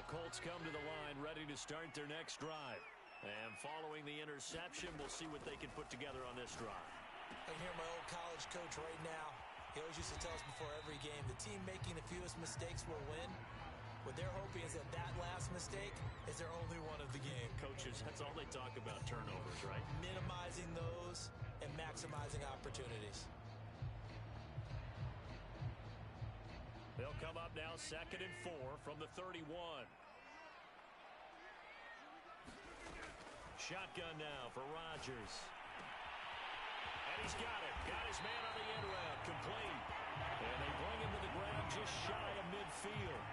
Colts come to the line ready to start their next drive. And following the interception, we'll see what they can put together on this drive. I hear my old college coach right now. He always used to tell us before every game, the team making the fewest mistakes will win. What they're hoping is that last mistake is their only one of the game. Coaches, that's all they talk about, turnovers, right? Minimizing those and maximizing opportunities. They'll come up now 2nd and 4 from the 31. Shotgun now for Rodgers. And he's got it. Got his man on the end round. Complete. And they bring him to the ground just shy of midfield.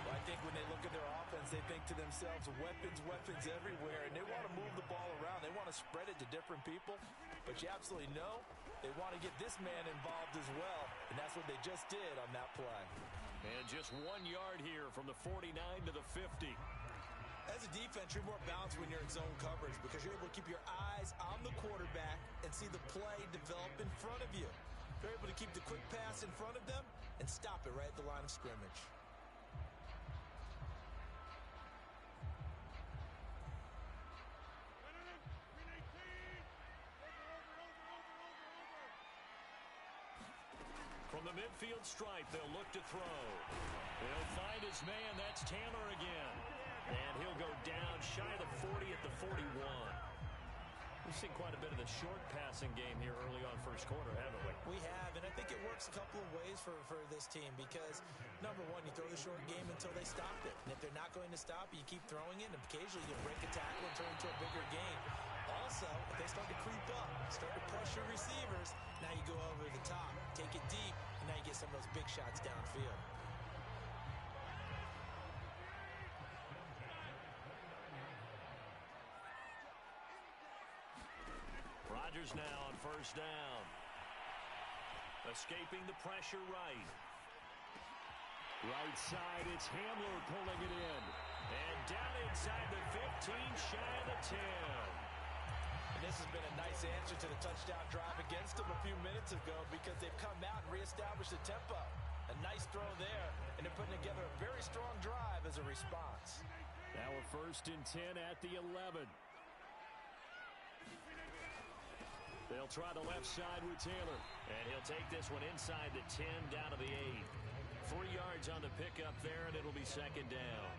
Well, I think when they look at their offense, they think to themselves, weapons everywhere, and they want to move the ball around. They want to spread it to different people, but you absolutely know they want to get this man involved as well, and that's what they just did on that play. And just 1 yard here from the 49 to the 50. As a defense, you're more balanced when you're in zone coverage because you're able to keep your eyes on the quarterback and see the play develop in front of you. You're able to keep the quick pass in front of them and stop it right at the line of scrimmage. From the midfield stripe, they'll look to throw. They'll find his man. That's Taylor again. And he'll go down shy of the 40 at the 41. We've seen quite a bit of the short passing game here early on first quarter, haven't we? We have, and I think it works a couple of ways for this team because, number one, you throw the short game until they stop it. And if they're not going to stop it, you keep throwing it, and occasionally you break a tackle and turn it into a bigger game. Also, if they start to creep up, start to pressure receivers, now you go over the top, take it deep, and now you get some of those big shots downfield. Rodgers now on first down. Escaping the pressure right. Right side, it's Hamler pulling it in. And down inside the 15, shy of the 10. And this has been a nice answer to the touchdown drive against them a few minutes ago because they've come out and reestablished the tempo. A nice throw there, and they're putting together a very strong drive as a response. Now we're 1st and 10 at the 11. They'll try the left side with Taylor. And he'll take this one inside the 10 down to the 8. 3 yards on the pickup there, and it'll be 2nd down.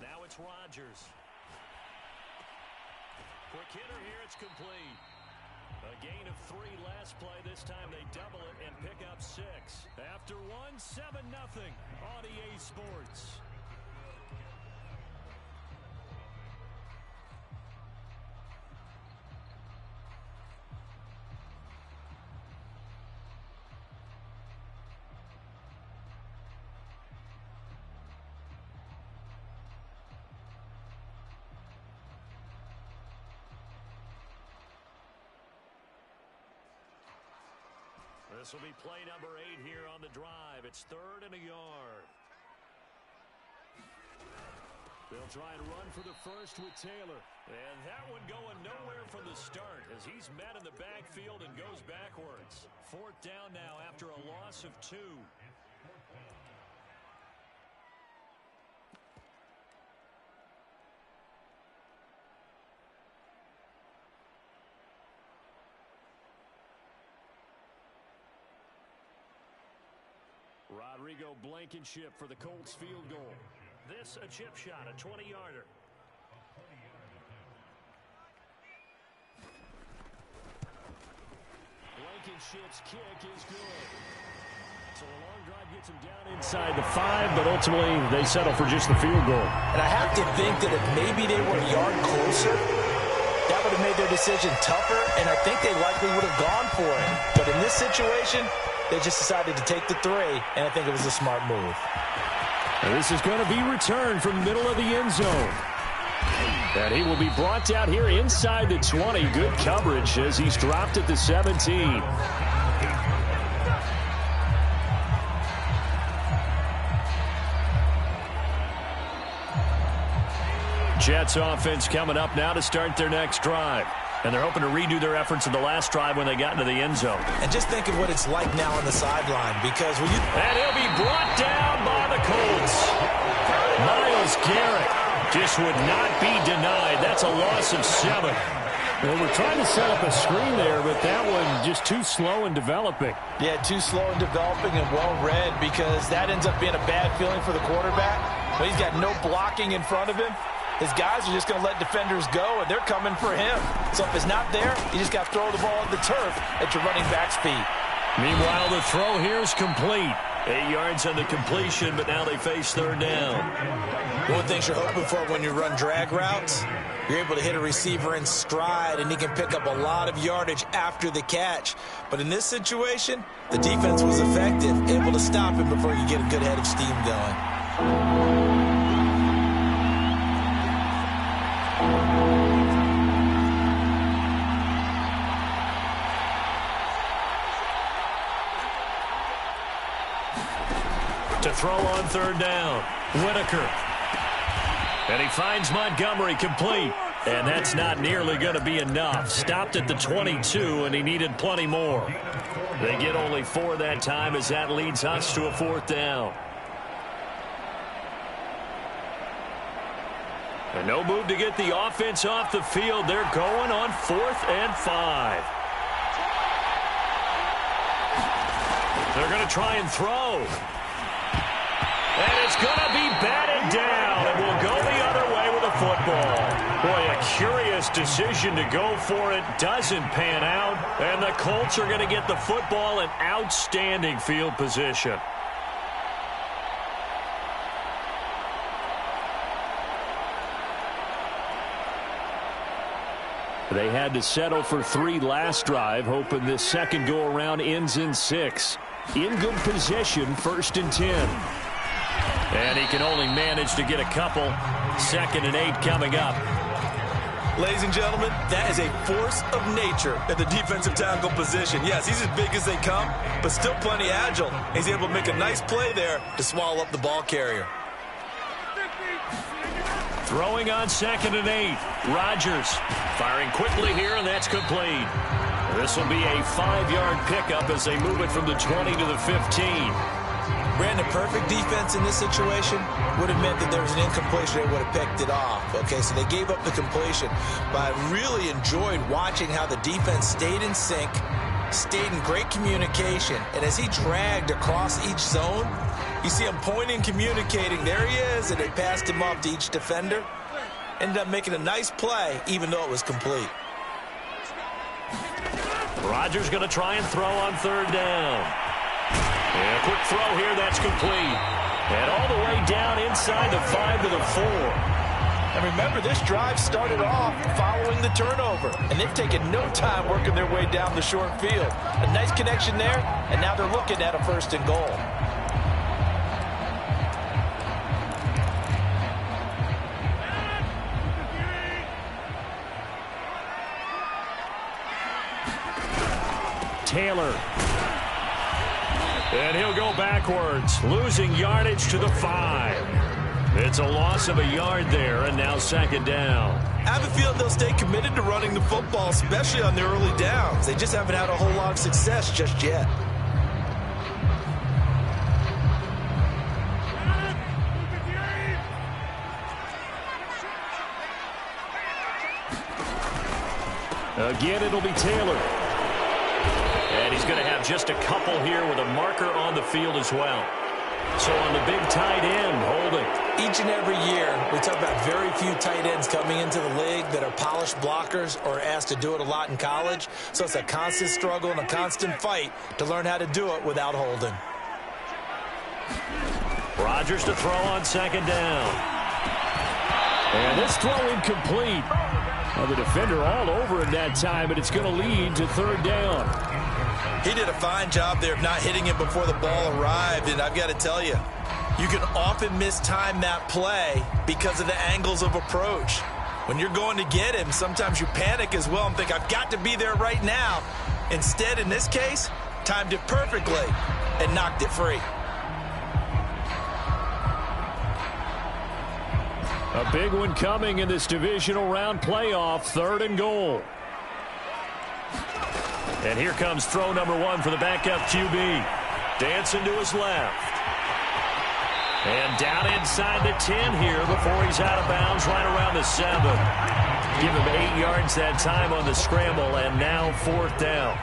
Now it's Rodgers. Quick hitter here, it's complete. A gain of 3 last play. This time they double it and pick up 6. After 1, 7-0 on EA Sports. This will be play number 8 here on the drive. It's 3rd and a yard. They'll try and run for the first with Taylor. And that one going nowhere from the start as he's met in the backfield and goes backwards. 4th down now after a loss of 2. Rodrigo Blankenship for the Colts field goal. This a chip shot, a 20-yarder. Blankenship's kick is good. So a long drive gets him down inside the 5, but ultimately they settle for just the field goal. And I have to think that if maybe they were a yard closer, that would have made their decision tougher, and I think they likely would have gone for it. But in this situation, they just decided to take the 3, and I think it was a smart move. And this is going to be returned from the middle of the end zone. And he will be brought down here inside the 20. Good coverage as he's dropped at the 17. Jets offense coming up now to start their next drive. And they're hoping to redo their efforts in the last drive when they got into the end zone. And just think of what it's like now on the sideline, because when you... And he'll be brought down by the Colts. Myles Garrett just would not be denied. That's a loss of 7. Well, we're trying to set up a screen there, but that one just too slow in developing. Yeah, too slow in developing and well read, because that ends up being a bad feeling for the quarterback. But he's got no blocking in front of him. His guys are just going to let defenders go, and they're coming for him. So if it's not there, you just got to throw the ball at the turf at your running back's feet. Meanwhile, the throw here is complete. 8 yards on the completion, but now they face third down. One thing you're hoping for when you run drag routes, you're able to hit a receiver in stride, and he can pick up a lot of yardage after the catch. But in this situation, the defense was effective, able to stop him before you get a good head of steam going. To throw on third down, Whitaker. And he finds Montgomery complete. And that's not nearly going to be enough. Stopped at the 22, and he needed plenty more. They get only 4 that time as that leads us to a 4th down. And no move to get the offense off the field. They're going on 4th and 5. They're going to try and throw. And it's going to be batted down, and we'll go the other way with the football. Boy, a curious decision to go for it. Doesn't pan out, and the Colts are going to get the football in outstanding field position. They had to settle for 3 last drive, hoping this second go-around ends in 6. In good position, 1st and 10. And he can only manage to get a couple. 2nd and 8 coming up. Ladies and gentlemen, that is a force of nature at the defensive tackle position. Yes, he's as big as they come, but still plenty agile. He's able to make a nice play there to swallow up the ball carrier. Throwing on 2nd and 8. Rodgers firing quickly here, and that's complete. This will be a 5-yard pickup as they move it from the 20 to the 15. Brandon, perfect defense in this situation would have meant that there was an incompletion. They would have picked it off. Okay, so they gave up the completion. But I really enjoyed watching how the defense stayed in sync, stayed in great communication. And as he dragged across each zone, you see him pointing, communicating. There he is, and they passed him off to each defender. Ended up making a nice play, even though it was complete. Rodgers going to try and throw on 3rd down. And a quick throw here, that's complete. And all the way down inside the 5 to the 4. And remember, this drive started off following the turnover. And they've taken no time working their way down the short field. A nice connection there, and now they're looking at a 1st and goal. Taylor. And he'll go backwards, losing yardage to the 5. It's a loss of a yard there, and now 2nd down. I have a feeling they'll stay committed to running the football, especially on their early downs. They just haven't had a whole lot of success just yet. Again, it'll be Taylor. And he's going to have just a couple here with a marker on the field as well. So on the big tight end, holding. Each and every year, we talk about very few tight ends coming into the league that are polished blockers or asked to do it a lot in college. So it's a constant struggle and a constant fight to learn how to do it without holding. Rodgers to throw on 2nd down. And this throw incomplete. Well, the defender all over him that time, but it's going to lead to 3rd down. He did a fine job there of not hitting him before the ball arrived, and I've got to tell you, you can often mistime that play because of the angles of approach. When you're going to get him, sometimes you panic as well and think, I've got to be there right now. Instead, in this case, timed it perfectly and knocked it free. A big one coming in this divisional round playoff, 3rd and goal. And here comes throw number 1 for the backup QB. Dancing to his left. And down inside the 10 here before he's out of bounds right around the 7. Give him 8 yards that time on the scramble, and now 4th down.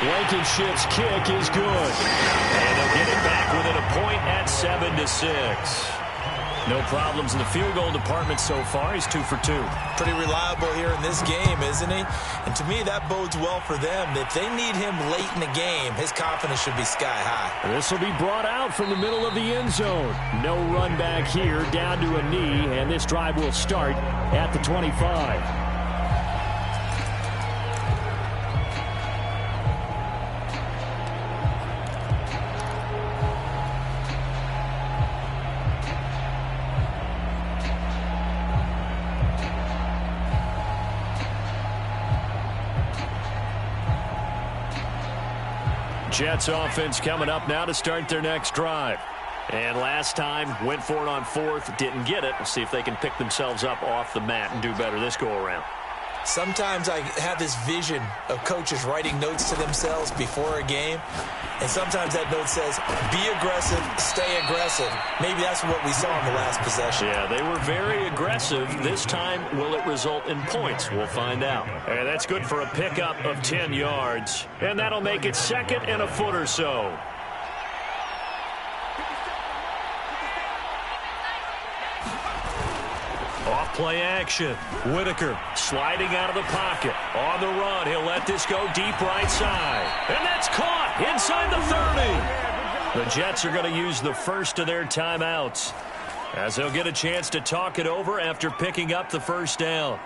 Blankenship's kick is good. And they'll get it back within a point at 7-6. No problems in the field goal department so far. He's 2 for 2. Pretty reliable here in this game, isn't he? And to me, that bodes well for them. If they need him late in the game, his confidence should be sky high. This will be brought out from the middle of the end zone. No run back here, down to a knee, and this drive will start at the 25. Jets offense coming up now to start their next drive. And last time, went for it on 4th, didn't get it. We'll see if they can pick themselves up off the mat and do better this go-around. Sometimes I have this vision of coaches writing notes to themselves before a game, and sometimes that note says, be aggressive, stay aggressive. Maybe that's what we saw in the last possession. Yeah, they were very aggressive. This time, will it result in points? We'll find out. And that's good for a pickup of 10 yards. And that'll make it 2nd and a foot or so. Off-play action. Whitaker sliding out of the pocket. On the run, he'll let this go deep right side. And that's caught inside the 30. The Jets are going to use the first of their timeouts as they'll get a chance to talk it over after picking up the first down.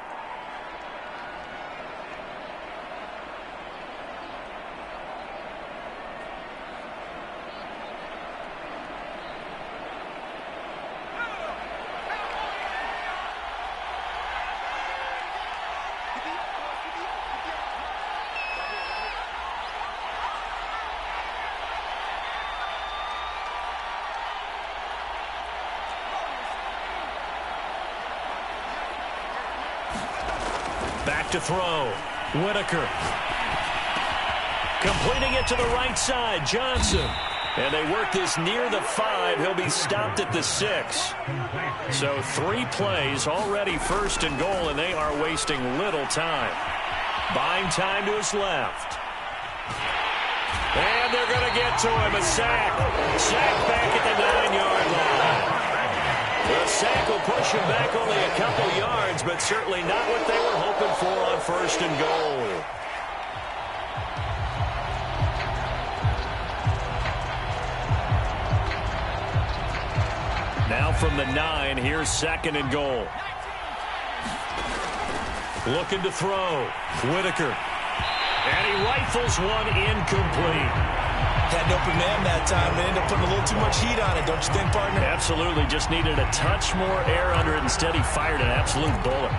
Back to throw. Whitaker. Completing it to the right side. Johnson. And they work this near the 5. He'll be stopped at the 6. So 3 plays already 1st and goal, and they are wasting little time. Buying time to his left. And they're going to get to him. A sack. Sack back at the 9-yard line. The sack will push him back only a couple yards, but certainly not what they were hoping for on 1st and goal. Now from the 9, here's 2nd and goal. Looking to throw. Whitaker. And he rifles one incomplete. Had an open man that time. They ended up putting a little too much heat on it, don't you think, partner? Absolutely. Just needed a touch more air under it. Instead, he fired an absolute bullet.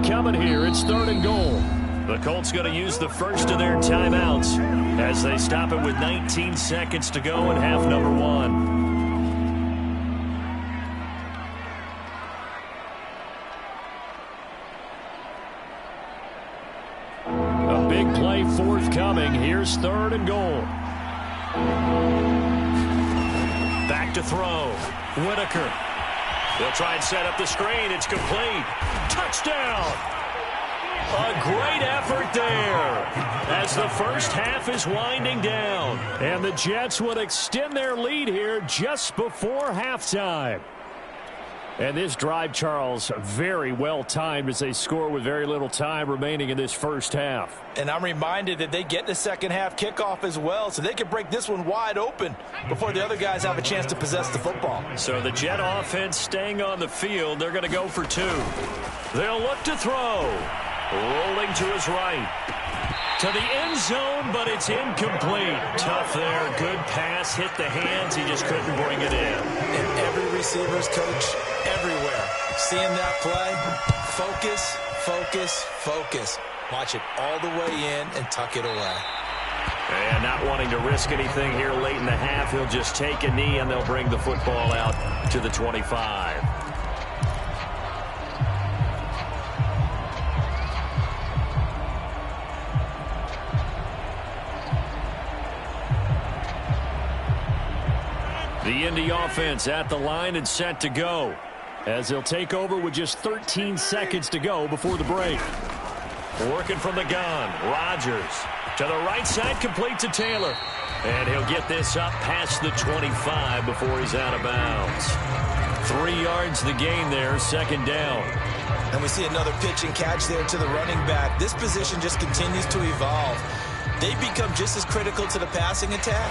Coming here, it's 3rd and goal. The Colts going to use the first of their timeouts as they stop it with 19 seconds to go in half number 1. A big play forthcoming. Here's 3rd and goal. Back to throw. Whitaker. They'll try and set up the screen. It's complete. Touchdown! A great effort there as the first half is winding down. And the Jets would extend their lead here just before halftime. And this drive, Charles, very well timed as they score with very little time remaining in this first half. And I'm reminded that they get the second half kickoff as well, so they can break this one wide open before the other guys have a chance to possess the football. So the Jet offense staying on the field. They're going to go for two. They'll look to throw. Rolling to his right. To the end zone, but it's incomplete. Tough there. Good pass. Hit the hands. He just couldn't bring it in. And every receiver's coach everywhere. Seeing that play, focus, focus, focus. Watch it all the way in and tuck it away. And not wanting to risk anything here late in the half, he'll just take a knee and they'll bring the football out to the 25. The Indy offense at the line and set to go as they'll take over with just 13 seconds to go before the break. Working from the gun, Rodgers to the right side, complete to Taylor. And he'll get this up past the 25 before he's out of bounds. 3 yards the gain there, second down. And we see another pitch and catch there to the running back. This position just continues to evolve. They become just as critical to the passing attack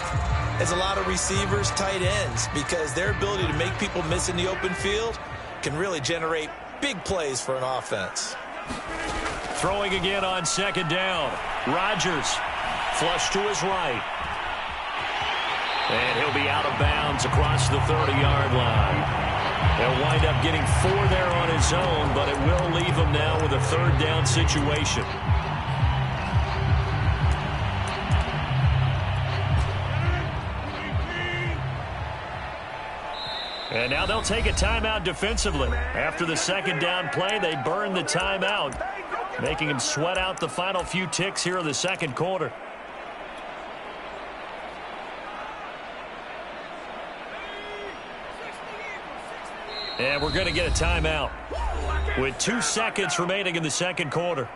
as a lot of receivers, tight ends, because their ability to make people miss in the open field can really generate big plays for an offense. Throwing again on second down. Rodgers flush to his right. And he'll be out of bounds across the 30-yard line. He'll wind up getting 4 there on his own, but it will leave him now with a third down situation. And now they'll take a timeout defensively. After the second down play, they burn the timeout, making him sweat out the final few ticks here in the second quarter. And we're going to get a timeout with 2 seconds remaining in the second quarter.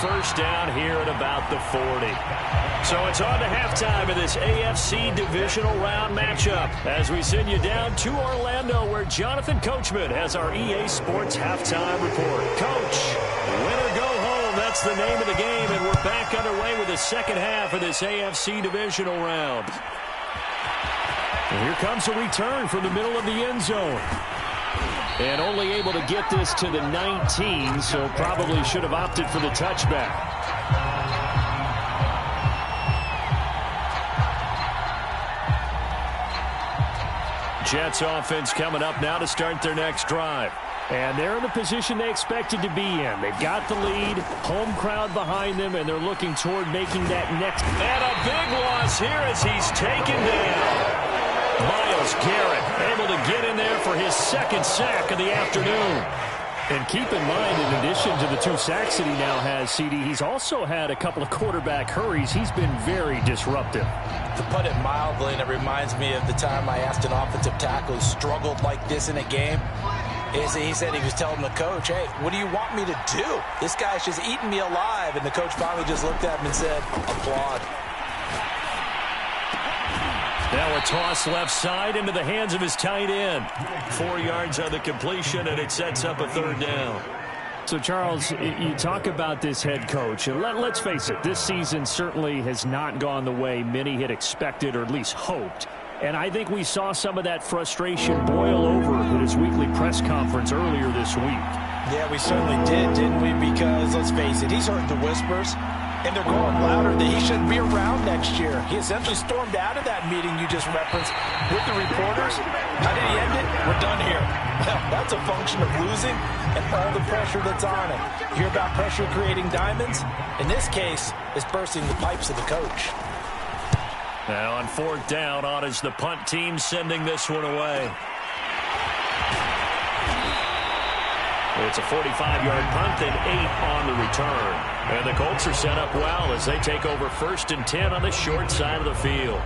First down here at about the 40. So it's on to halftime of this AFC divisional round matchup as we send you down to Orlando where Jonathan Coachman has our EA Sports halftime report. Coach, win or go home, that's the name of the game, and we're back underway with the second half of this AFC divisional round. And here comes a return from the middle of the end zone. And only able to get this to the 19, so probably should have opted for the touchback. Jets offense coming up now to start their next drive. And they're in the position they expected to be in. They've got the lead, home crowd behind them, and they're looking toward making that next. And a big loss here as he's taken down. Myles Garrett able to get in there for his second sack of the afternoon. And keep in mind, in addition to the 2 sacks that he now has, CD, he's also had a couple of quarterback hurries. He's been very disruptive. To put it mildly, and it reminds me of the time I asked an offensive tackle who struggled like this in a game. He said he was telling the coach, hey, what do you want me to do? This guy's just eating me alive. And the coach finally just looked at him and said, applaud. Now a toss left side into the hands of his tight end. 4 yards on the completion, and it sets up a third down. So, Charles, you talk about this head coach, and let's face it, this season certainly has not gone the way many had expected or at least hoped. And I think we saw some of that frustration boil over at his weekly press conference earlier this week. Yeah, we certainly did, didn't we? Because, let's face it, he's heard the whispers. And they're going louder that he shouldn't be around next year. He essentially stormed out of that meeting you just referenced with the reporters. How did he end it? We're done here. Well, that's a function of losing and all the pressure that's on him. You hear about pressure creating diamonds? In this case, it's bursting the pipes of the coach. Now on fourth down, on is the punt team sending this one away. It's a 45-yard punt and 8 on the return. And the Colts are set up well as they take over 1st and 10 on the short side of the field.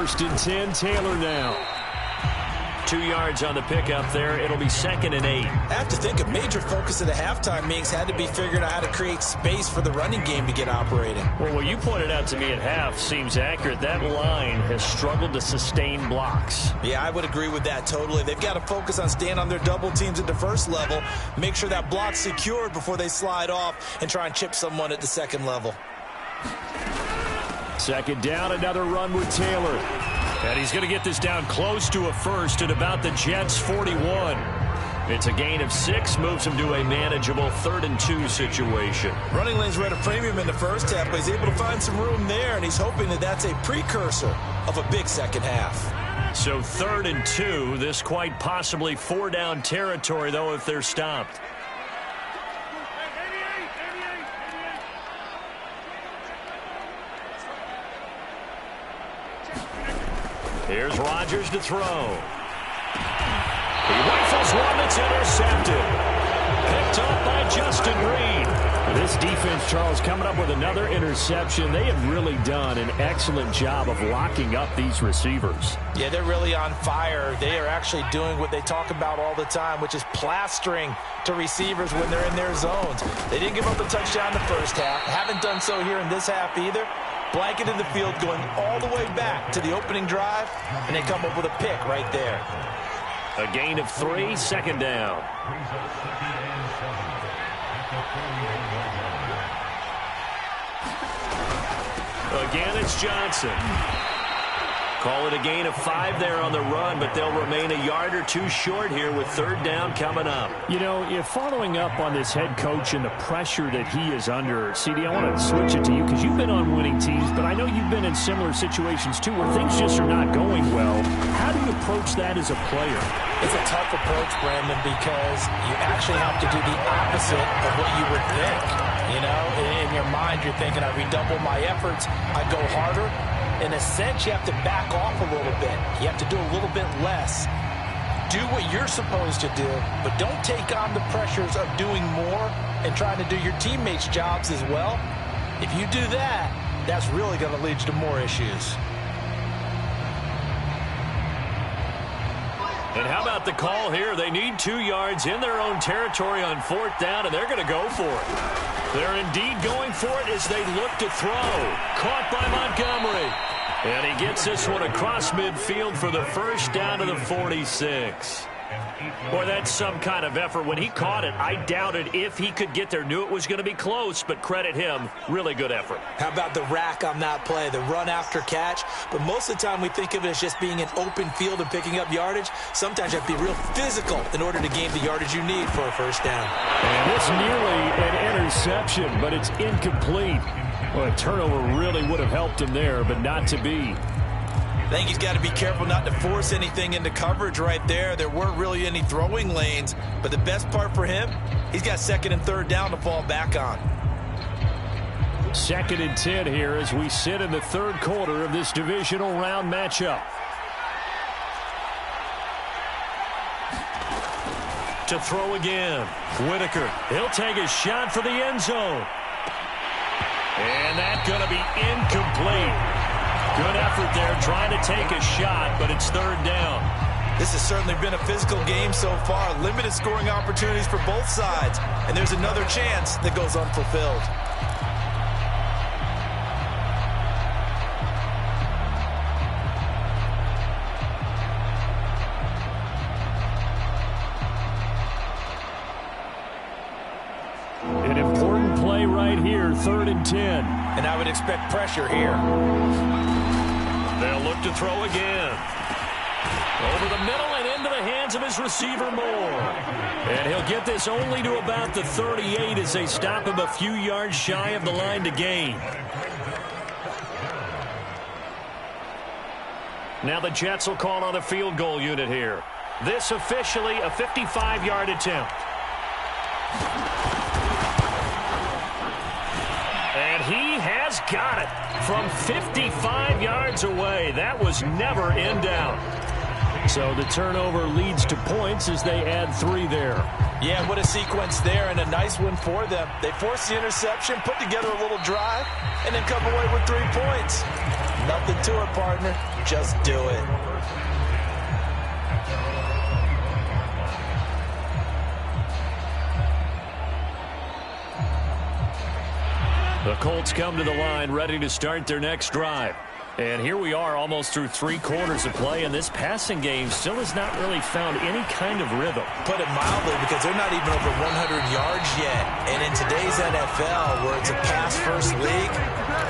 1st and 10, Taylor now. 2 yards on the pickup there. It'll be 2nd and 8. I have to think a major focus of the halftime meetings had to be figuring out how to create space for the running game to get operating. Well, what you pointed out to me at half seems accurate. That line has struggled to sustain blocks. Yeah, I would agree with that totally. They've got to focus on staying on their double teams at the first level, make sure that block's secured before they slide off and try and chip someone at the second level. 2nd down, another run with Taylor. And he's going to get this down close to a first at about the Jets' 41. It's a gain of 6, moves him to a manageable 3rd and 2 situation. Running lanes were at a premium in the first half, but he's able to find some room there, and he's hoping that that's a precursor of a big second half. So 3rd and 2, this quite possibly 4-down territory, though, if they're stopped. Here's Rodgers to throw. He rifles one that's intercepted. Picked up by Justin Reed. This defense, Charles, coming up with another interception. They have really done an excellent job of locking up these receivers. Yeah, they're really on fire. They are actually doing what they talk about all the time, which is plastering to receivers when they're in their zones. They didn't give up a touchdown in the first half. Haven't done so here in this half either. Blanketed the field going all the way back to the opening drive, and they come up with a pick right there. A gain of 3, 2nd down. Again, it's Johnson. Call it a gain of 5 there on the run, but they'll remain a yard or 2 short here with 3rd down coming up. You know, if following up on this head coach and the pressure that he is under, CD, I want to switch it to you because you've been on winning teams, but I know you've been in similar situations too where things just are not going well. How do you approach that as a player? It's a tough approach, Brandon, because you actually have to do the opposite of what you would think. You know, in your mind, you're thinking, I redouble my efforts, I go harder. In a sense, you have to back off a little bit. You have to do a little bit less. Do what you're supposed to do, but don't take on the pressures of doing more and trying to do your teammates' jobs as well. If you do that, that's really going to lead to more issues. And how about the call here? They need 2 yards in their own territory on 4th down, and they're going to go for it. They're indeed going for it as they look to throw. Caught by Montgomery. And he gets this one across midfield for the 1st down to the 46. Boy, that's some kind of effort. When he caught it, I doubted if he could get there. Knew it was going to be close, but credit him. Really good effort. How about the rack on that play, the run after catch? But most of the time we think of it as just being an open field and picking up yardage. Sometimes you have to be real physical in order to gain the yardage you need for a 1st down. And it's nearly an interception, but it's incomplete. Well, a turnover really would have helped him there, but not to be. I think he's got to be careful not to force anything into coverage right there. There weren't really any throwing lanes, but the best part for him, he's got 2nd and 3rd down to fall back on. 2nd and 10 here as we sit in the 3rd quarter of this divisional round matchup. To throw again, Whitaker. He'll take a shot for the end zone. And that's going to be incomplete. Good effort there trying to take a shot, but it's 3rd down. This has certainly been a physical game so far. Limited scoring opportunities for both sides. And there's another chance that goes unfulfilled. An important play right here, 3rd and 10. And I would expect pressure here. They'll look to throw again. Over the middle and into the hands of his receiver Moore. And he'll get this only to about the 38 as they stop him a few yards shy of the line to gain. Now the Jets will call on the field goal unit here. This officially a 55-yard attempt. And he has got it from 55 yards away. That was never in doubt. So the turnover leads to points as they add 3 there. Yeah, what a sequence there, and a nice one for them. They forced the interception, put together a little drive, and then come away with 3 points. Nothing to it, partner. Just do it. The Colts come to the line ready to start their next drive. And here we are almost through 3 quarters of play, and this passing game still has not really found any kind of rhythm. Put it mildly, because they're not even over 100 yards yet. And in today's NFL, where it's a pass-first league,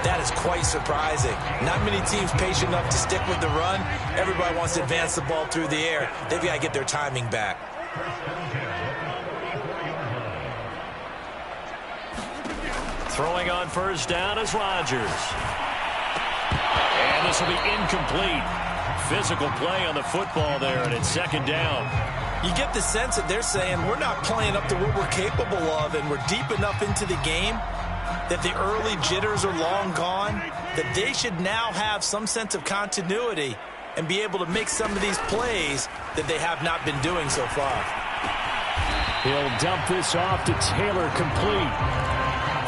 that is quite surprising. Not many teams patient enough to stick with the run. Everybody wants to advance the ball through the air. They've got to get their timing back. Throwing on first down is Rodgers. And this will be incomplete. Physical play on the football there, and it's second down. You get the sense that they're saying we're not playing up to what we're capable of, and we're deep enough into the game that the early jitters are long gone, that they should now have some sense of continuity and be able to make some of these plays that they have not been doing so far. He'll dump this off to Taylor, complete.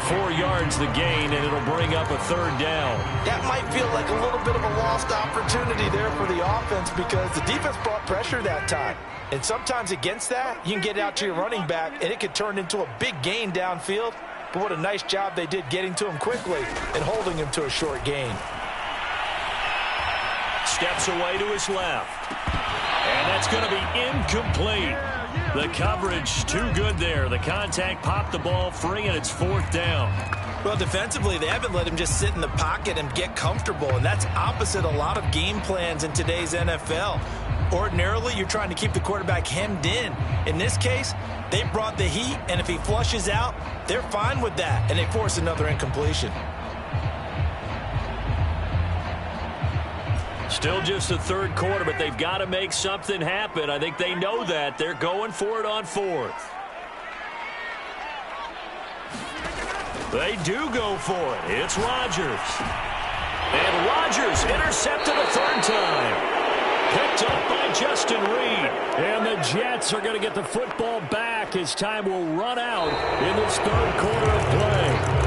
4 yards the gain, and it'll bring up a third down. That might feel like a little bit of a lost opportunity there for the offense, because the defense brought pressure that time. And sometimes against that, you can get out to your running back, and it could turn into a big gain downfield. But what a nice job they did getting to him quickly and holding him to a short gain. Steps away to his left. And that's going to be incomplete. The coverage too good there. The contact popped the ball free, and it's 4th down. Well, defensively, they haven't let him just sit in the pocket and get comfortable, and that's opposite a lot of game plans in today's NFL. Ordinarily, you're trying to keep the quarterback hemmed in. In this case, they brought the heat, and if he flushes out, they're fine with that, and they force another incompletion. Still just the 3rd quarter, but they've got to make something happen. I think they know that. They're going for it on 4th. They do go for it. It's Rodgers. And Rodgers intercepted a 3rd time. Picked up by Justin Reed. And the Jets are going to get the football back as time will run out in this 3rd quarter of play.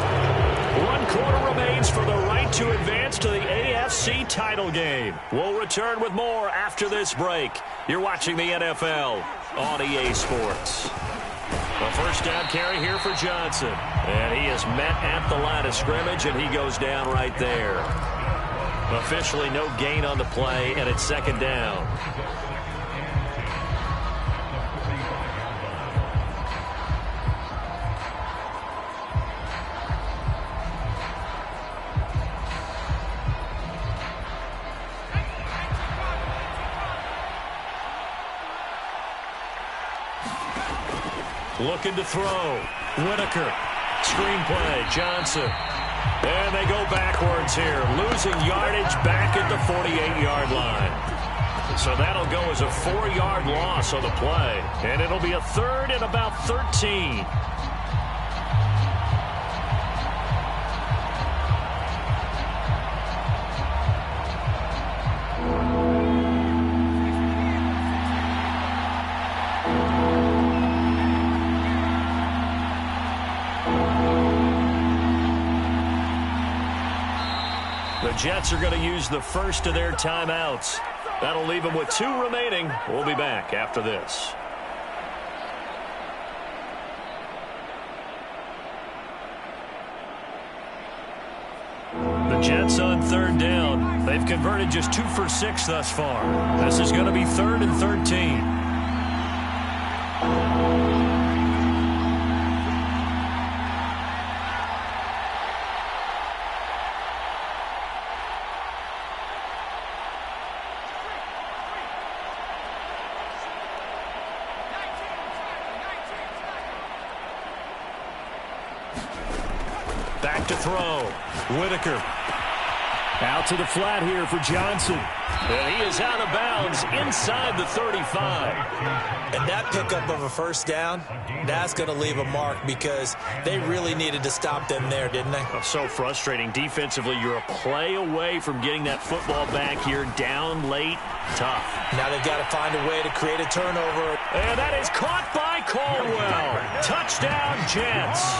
1 quarter remains for the right to advance to the AFC title game. We'll return with more after this break. You're watching the NFL on EA Sports. A first down carry here for Johnson. And he is met at the line of scrimmage, and he goes down right there. Officially no gain on the play, and it's 2nd down. Looking to throw. Whitaker. Screenplay. Johnson. And they go backwards here. Losing yardage back at the 48-yard line. So that'll go as a 4-yard loss on the play. And it'll be a 3rd and about 13. The Jets are going to use the first of their timeouts. That'll leave them with 2 remaining. We'll be back after this. The Jets on 3rd down. They've converted just 2 for 6 thus far. This is going to be 3rd and 13. Back to throw. Whitaker. Out to the flat here for Johnson. And he is out of bounds inside the 35. And that pickup of a first down, that's going to leave a mark, because they really needed to stop them there, didn't they? Oh, so frustrating. Defensively, you're a play away from getting that football back here. Down late. Tough. Now they've got to find a way to create a turnover. And that is caught by Caldwell. Touchdown, Jets.